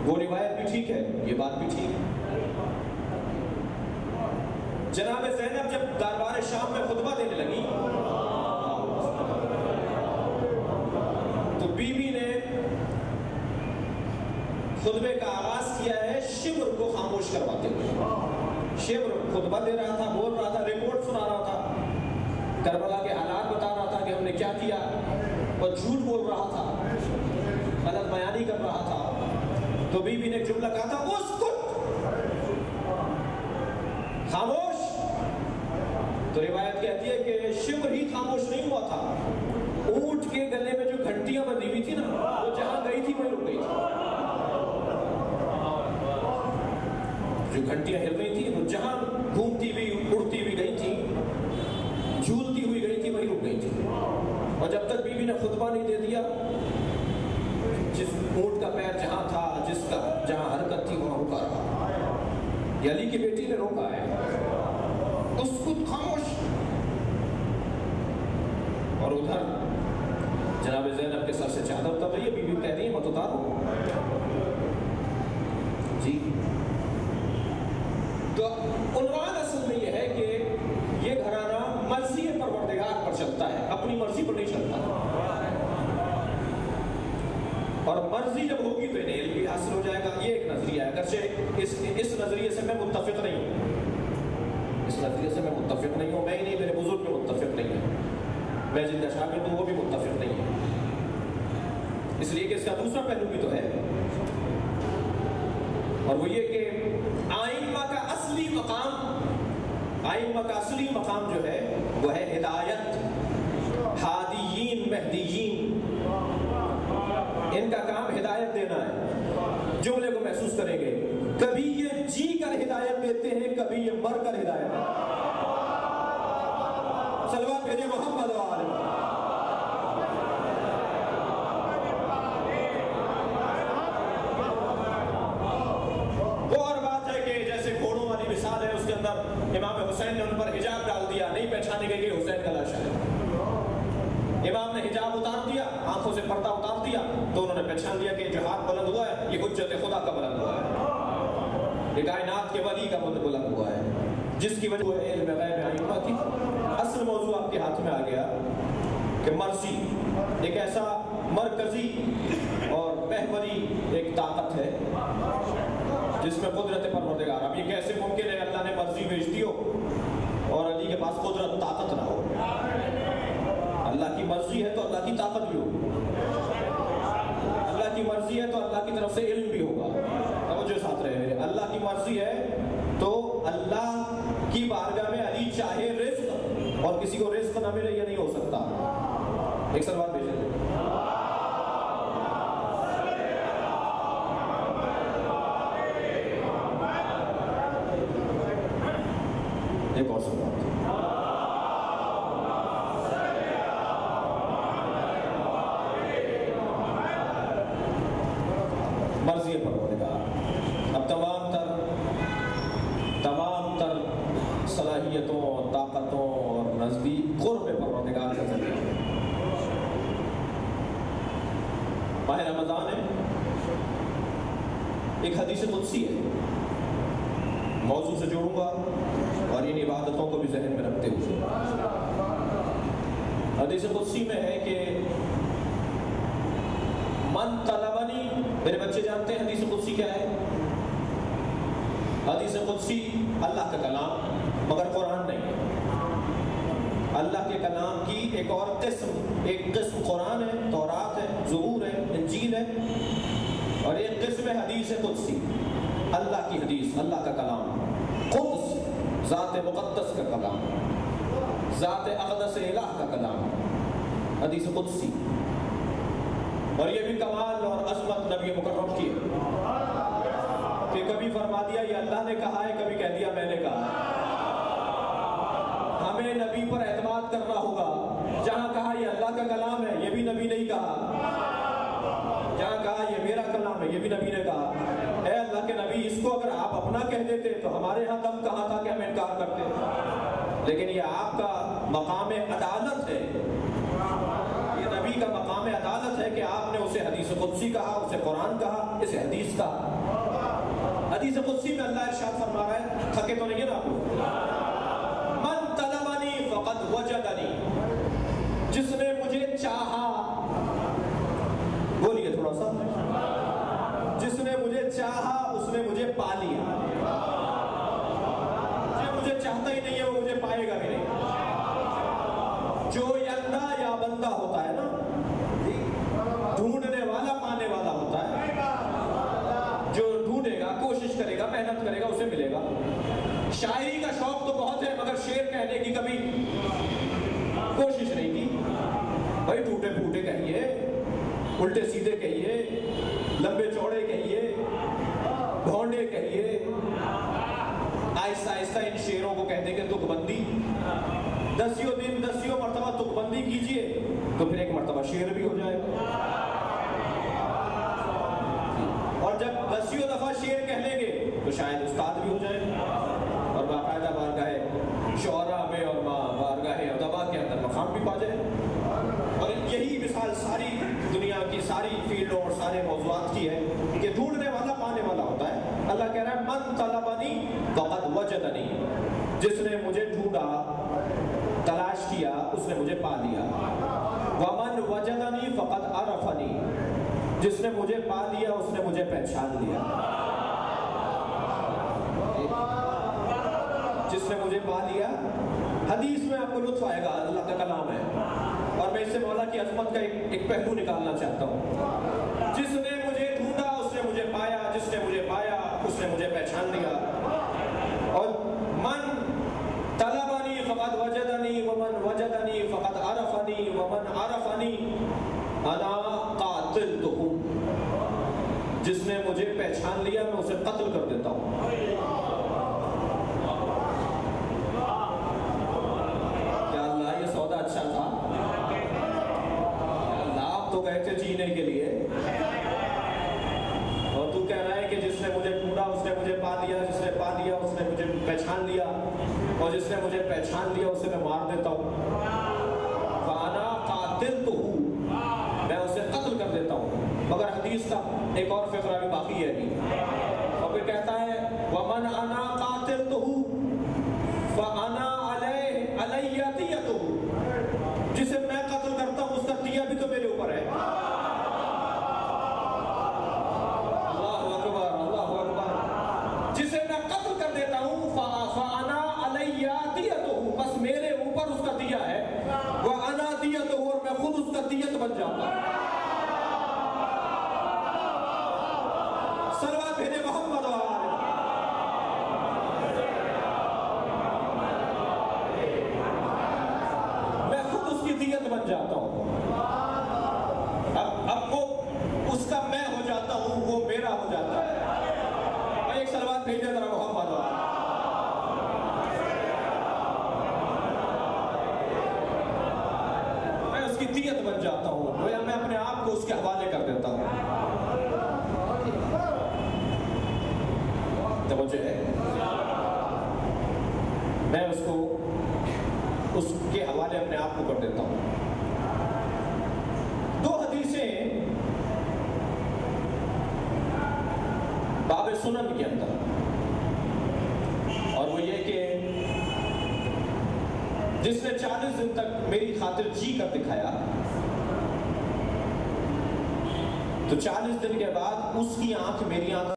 वो रिवायत भी ठीक है, ये बात भी ठीक है। जनाब ज़ैनब जब दरबार शाम में खुतबा देने लगी तो बीबी ने खुतबे का आगाज किया है शिब्र को खामोश करवाते हुए। शिब्र खुतबा दे रहा था, बोल रहा था, रिपोर्ट सुना रहा था, करबला के हालात बता रहा था कि हमने क्या किया, और झूठ बोल रहा था, गलत बयानी कर रहा था। तो बीबी ने एक जुमला कहा था, उसकुत, खामोश। तो रिवायत कहती है कि शिब्र ही खामोश नहीं हुआ था, ऊंट के गले में जो घंटियां बंधी हुई थी ना, वो जहां गई थी वहीं रुक गई थी। जो घंटियां हिल रही थी वो जहां घूमती हुई उड़ती हुई गई थी, झूलती हुई गई थी, वहीं रुक गई थी। और जब तक बीबी ने खुतबा नहीं दे दिया, जिस ऊंट का पैर जहां था, जिसका जहां हरकत थी, वहां रुका रहा। ये अली की बेटी ने रोका है, उसको खामोश। और उधर जनाब ज़ैनब के सर से चादर उतर रही है, बीबी कह रही है मत उतारो जी। तो उन्वान असल में यह है कि ये घराना मर्जी परवरदिगार पर चलता है, अपनी मर्जी पर नहीं चलता। और मर्जी जब होगी तो इन्हें इल्म भी हासिल हो जाएगा। ये एक नजरिया है, अगरचे इस नजरिए से मैं मुत्तफिक नहीं हूँ, इस नजरिए से मैं मुत्तफिक नहीं हूँ। मैं ही नहीं, मेरे बुजुर्ग भी मुत्तफिक नहीं है, मैं जिनका शागिर्द हूँ वो भी मुत्तफिक नहीं है। इसलिए कि इसका दूसरा पहलू भी तो है, और वो ये कि आइम्मा का असली मकाम, आइम्मा का असली मकाम जो है वो है हिदायत, हादियीन, महदीयीन। इनका काम हिदायत देना है। जुमले को महसूस करेंगे, कभी ये जी कर हिदायत देते हैं, कभी ये मर कर हिदायत देते हैं। सलवात भेजे मोहम्मद वाले। वो और बात है कि जैसे घोड़ों वाली मिसाल है, उसके अंदर इमाम हुसैन ने उन पर हिजाब डाल दिया, नहीं पहचाने गए कि हुसैन का लाश है। इमाम ने हिजाब उतार दिया, आंखों से पर्दा उतार दिया, तो उन्होंने पहचान लिया कि जो हाथ बुलंद हुआ है ये हुज्जत खुदा का बुलंद हुआ है, ये कायनात के वली का बुलंद हुआ है, जिसकी वजह से इल्म गैब आइम्मा की। असल मौजू आपके हाथ में आ गया कि मर्जी एक ऐसा मरकजी और महवरी एक ताकत है जिसमें कुदरत परवरदिगार। अब ये कैसे मुमकिन है अल्लाह ने मर्जी भेज दी हो और अली के पास कुदरत ताकत ना हो? अल्लाह की मर्जी है तो अल्लाह की ताकत भी होगी, अल्लाह की मर्जी है तो अल्लाह की तरफ से इल्म भी होगा। तवज्जो साथ रहे मेरे, अल्लाह की मर्जी है तो अल्लाह की बारगाह में अली चाहे रिज़्क़, और किसी को रिज़्क़ ना मिले ये नहीं हो सकता। एक सलवात भेजें। एक और सलवात। मर्जी है परवरदिगार। अब तमाम तर सलाहियतों, ताकतों और नजदीक कुर्ब परवरदिगार का जरिया माह रमज़ान है। एक हदीस कुदसी है, मौजू से जोड़ूंगा और इन इबादतों को भी जहन में रखते हुए। हदीस कुदसी में है कि मन तलबनी, मेरे बच्चे जानते हैं हदीस कुदसी क्या है? हदीस कुदसी अल्लाह का कलाम, मगर कुरान नहीं है। अल्लाह के कलाम की एक और किस्म, एक किस्म कुरान है, तौरात है, ज़बूर है, इंजील है, और एक किस्म है हदीस कुदसी, अल्लाह की हदीस, अल्लाह का कलाम। कुद्स ज़ात मुक़द्दस का कलाम, ज़ात अक़दस इलाह का कलाम, हदीस कुदसी। और ये भी कमाल और अज़मत नबी मुकर्रम की है कि कभी फरमा दिया ये अल्लाह ने कहा है, कभी कह दिया मैंने कहा है। हमें नबी पर एतमाद करना होगा। जहां कहा ये अल्लाह का कलाम है, ये भी नबी नहीं कहा। जहां कहा ये मेरा कलाम है, ये भी नबी ने कहा। ऐ अल्लाह के नबी, इसको अगर आप अपना कह देते तो हमारे यहाँ दम कहाँ था कि हम इनकार करते। लेकिन ये आपका मकाम अदालत है, ये नबी का मकाम अदालत है है कि आपने उसे हदीस कुदसी कहा, उसे कुरान कहा, इसे हदीस कहा। हदीस कुदसी में अल्लाह इरशाद फरमा रहा है, थके तो नहीं है ना आप लोग, मन तलबनी फक़द वजदनी, जिसने मुझे चाहा, बोलिए थोड़ा सा, जिसने मुझे चाहा उसने मुझे पा लिया। जो मुझे चाहता ही नहीं है वो मुझे पाएगा भी नहीं। जो यंदा या बंदा होता है ना, ढूंढने वाला पाने वाला होता है। जो ढूंढेगा, कोशिश करेगा, मेहनत करेगा, उसे मिलेगा। शायरी का शौक तो बहुत है मगर शेर कहने की कभी कोशिश नहीं की। भाई टूटे फूटे कहिए, उल्टे सीधे कहिए, लंबे चौड़े कहिए, भौंडे कहिए, आहिस्ता आहिस्ता इन शेरों को कहते हैं तुकबंदी। दसियों दिन दसियों मर्तबा तुकबंदी कीजिए तो फिर एक मर्तबा शेर भी हो जाएगा। और जब दसियों दफा शेर कह लेंगे तो शायद उस्ताद भी हो जाएगा और बाकायदा बारगाह शौरा में और बारगाह अदबा के अंदर मकाम भी पा जाए। और यही मिसाल सारी दुनिया की सारी फील्डों और सारे मौज़ूआत की है कि ढूंढने वाला पाने वाला होता है। अल्लाह कह रहा है मन तलबनी फ़क़द वजदनी, जिसने मुझे ढूंढा, तलाश किया, उसने मुझे पा लिया। वमन वजदनी फ़क़द अरफनी, जिसने मुझे पा लिया उसने मुझे पहचान लिया। जिसने मुझे पा लिया, हदीस में आपको लुत्फ आएगा, अल्लाह का कलाम है और मैं इससे मौला की अजमत का एक पहलू निकालना चाहता हूँ। जिसने मुझे ढूंढा उसने मुझे पाया, जिसने मुझे पाया उसने मुझे पहचान लिया। और मन तलबनी फ़क़द वजदनी वमन वजदनी फ़क़द अरफनी वमन अरफनी अना क़ातिलतुहु, जिसने मुझे पहचान लिया मैं उसे कत्ल कर देता हूँ। अच्छा था, लाभ तो गए थे जीने के लिए और तू कह रहा है कि जिसने मुझे ढूंढा उसने मुझे पा लिया, जिसने पा लिया उसने मुझे पहचान लिया और जिसने मुझे पहचान लिया उसे मैं मार देता हूँ। वाना कातिल तो हूँ, मैं उसे कत्ल कर देता हूँ। मगर हदीस का एक और फिक्रा भी बाकी है अभी। और फिर कहता है वमन अना कातिल तो हूँ फ़अना अलैया दियतुहु, जिसे मैं कत्ल करता हूं उसका दिया भी तो मेरे ऊपर है। अल्लाहु अकबर, अल्लाहु अकबर। जिसे मैं कत्ल कर देता हूं फ़अना अलैया दियतुहु, बस मेरे ऊपर उसका दिया है। वह अना दियतुहु, और मैं खुद उसका दियत बन जाता हूं। सलवात भेजे मोहम्मद और दियत बन जाता हूं। अब वो उसका मैं हो जाता हूं, वो मेरा हो जाता है। मैं एक सलवात भेजे जरा मोहम्मद, मैं उसकी दियत बन जाता हूं, या मैं अपने आप को उसके हवाले कर देता हूं। तो मुझे मैं उसके हवाले अपने आप को कर देता हूं। दो हदीसें बाब सुनन के अंदर, और वो ये कि जिसने 40 दिन तक मेरी खातिर जी कर दिखाया तो 40 दिन के बाद उसकी आंख मेरी आंख